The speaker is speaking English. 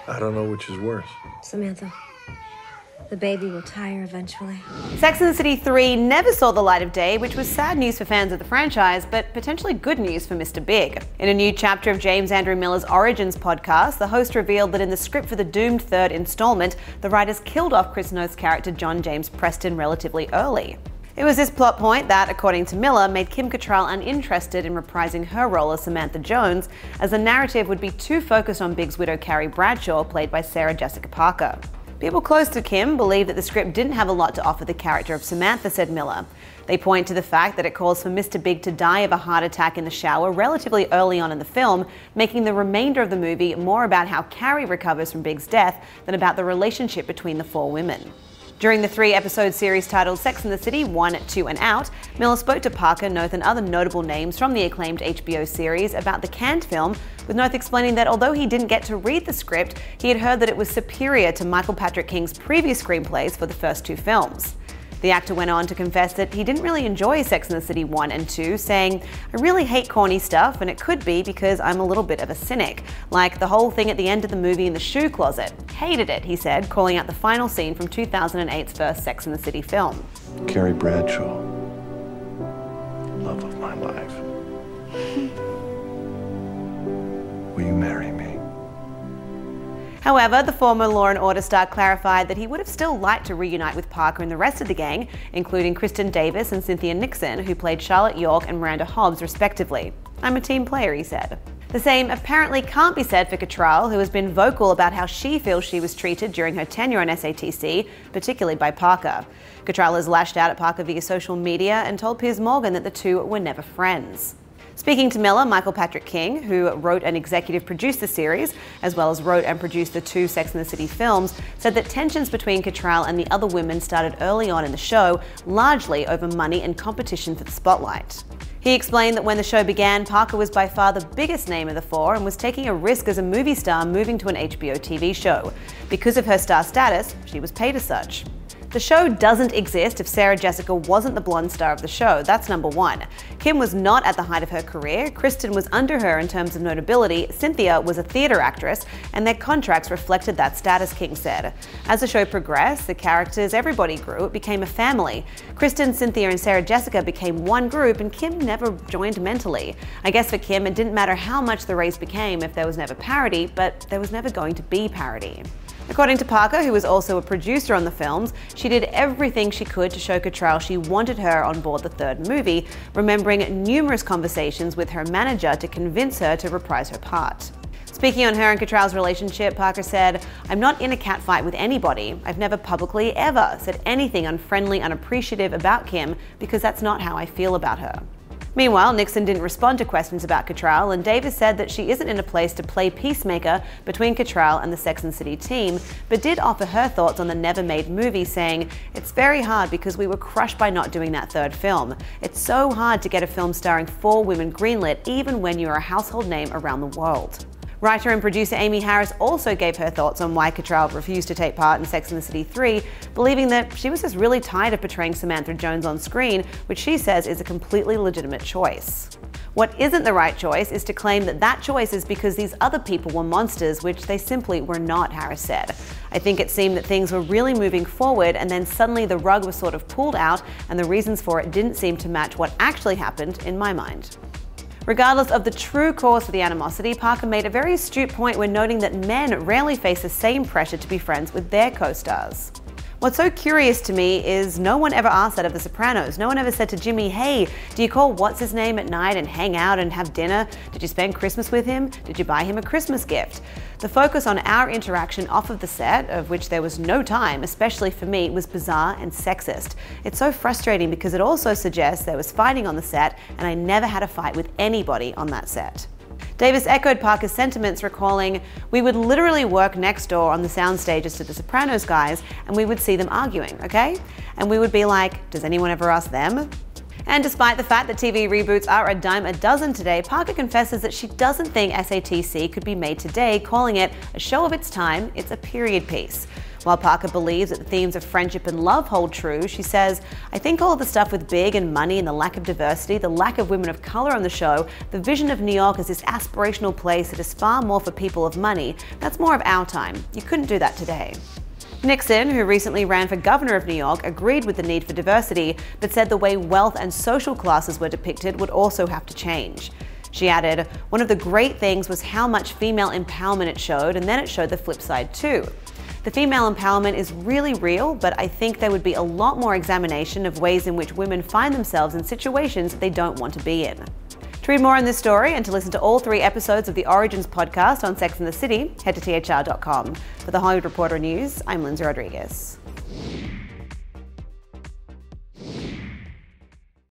I don't know which is worse. Samantha, the baby will tire eventually. Sex and the City 3 never saw the light of day, which was sad news for fans of the franchise, but potentially good news for Mr. Big. In a new chapter of James Andrew Miller's Origins podcast, the host revealed that in the script for the doomed third installment, the writers killed off Chris Noth's character John James Preston relatively early. It was this plot point that, according to Miller, made Kim Cattrall uninterested in reprising her role as Samantha Jones, as the narrative would be too focused on Big's widow Carrie Bradshaw, played by Sarah Jessica Parker. People close to Kim believe that the script didn't have a lot to offer the character of Samantha, said Miller. They point to the fact that it calls for Mr. Big to die of a heart attack in the shower relatively early on in the film, making the remainder of the movie more about how Carrie recovers from Big's death than about the relationship between the four women. During the 3-episode series titled Sex and the City 1, 2 and Out, Miller spoke to Parker, Noth and other notable names from the acclaimed HBO series about the canned film, with Noth explaining that although he didn't get to read the script, he had heard that it was superior to Michael Patrick King's previous screenplays for the first two films. The actor went on to confess that he didn't really enjoy Sex and the City 1 and 2, saying, "I really hate corny stuff, and it could be because I'm a little bit of a cynic. Like the whole thing at the end of the movie in the shoe closet. Hated it," he said, calling out the final scene from 2008's first Sex and the City film. Carrie Bradshaw, love of my life. Will you marry me? However, the former Law & Order star clarified that he would have still liked to reunite with Parker and the rest of the gang, including Kristen Davis and Cynthia Nixon, who played Charlotte York and Miranda Hobbs respectively. "I'm a team player," he said. The same apparently can't be said for Cattrall, who has been vocal about how she feels she was treated during her tenure on SATC, particularly by Parker. Cattrall has lashed out at Parker via social media and told Piers Morgan that the two were never friends. Speaking to Miller, Michael Patrick King, who wrote and executive produced the series, as well as wrote and produced the two Sex and the City films, said that tensions between Cattrall and the other women started early on in the show, largely over money and competition for the spotlight. He explained that when the show began, Parker was by far the biggest name of the four and was taking a risk as a movie star moving to an HBO TV show. Because of her star status, she was paid as such. The show doesn't exist if Sarah Jessica wasn't the blonde star of the show, that's number one. Kim was not at the height of her career, Kristen was under her in terms of notability, Cynthia was a theatre actress, and their contracts reflected that status, King said. As the show progressed, the characters, everybody grew, it became a family. Kristen, Cynthia and Sarah Jessica became one group and Kim never joined mentally. I guess for Kim it didn't matter how much the race became if there was never parody, but there was never going to be parody. According to Parker, who was also a producer on the films, she did everything she could to show Cattrall she wanted her on board the third movie, remembering numerous conversations with her manager to convince her to reprise her part. Speaking on her and Cattrall's relationship, Parker said, "I'm not in a catfight with anybody. I've never publicly ever said anything unfriendly, unappreciative about Kim because that's not how I feel about her." Meanwhile, Nixon didn't respond to questions about Cattrall, and Davis said that she isn't in a place to play peacemaker between Cattrall and the Sex and the City team, but did offer her thoughts on the never-made movie, saying, "It's very hard because we were crushed by not doing that third film. It's so hard to get a film starring 4 women greenlit even when you're a household name around the world." Writer and producer Amy Harris also gave her thoughts on why Cattrall refused to take part in Sex and the City 3, believing that she was just really tired of portraying Samantha Jones on screen, which she says is a completely legitimate choice. What isn't the right choice is to claim that that choice is because these other people were monsters, which they simply were not, Harris said. "I think it seemed that things were really moving forward and then suddenly the rug was sort of pulled out and the reasons for it didn't seem to match what actually happened in my mind." Regardless of the true cause for the animosity, Parker made a very astute point when noting that men rarely face the same pressure to be friends with their co-stars. What's so curious to me is no one ever asked that of The Sopranos. No one ever said to Jimmy, "Hey, do you call what's-his-name at night and hang out and have dinner? Did you spend Christmas with him? Did you buy him a Christmas gift?" The focus on our interaction off of the set, of which there was no time, especially for me, was bizarre and sexist. It's so frustrating because it also suggests there was fighting on the set and I never had a fight with anybody on that set. Davis echoed Parker's sentiments, recalling, "We would literally work next door on the sound stages to the Sopranos guys and we would see them arguing, okay? And we would be like, does anyone ever ask them?" And despite the fact that TV reboots are a dime a dozen today, Parker confesses that she doesn't think SATC could be made today, calling it a show of its time. It's a period piece. While Parker believes that the themes of friendship and love hold true, she says, "I think all of the stuff with big and money and the lack of diversity, the lack of women of color on the show, the vision of New York as this aspirational place that is far more for people of money, that's more of our time. You couldn't do that today." Nixon, who recently ran for governor of New York, agreed with the need for diversity, but said the way wealth and social classes were depicted would also have to change. She added, "One of the great things was how much female empowerment it showed, and then it showed the flip side too. The female empowerment is really real, but I think there would be a lot more examination of ways in which women find themselves in situations they don't want to be in." To read more on this story and to listen to all 3 episodes of the Origins podcast on Sex and the City, head to THR.com. For the Hollywood Reporter News, I'm Lindsay Rodriguez.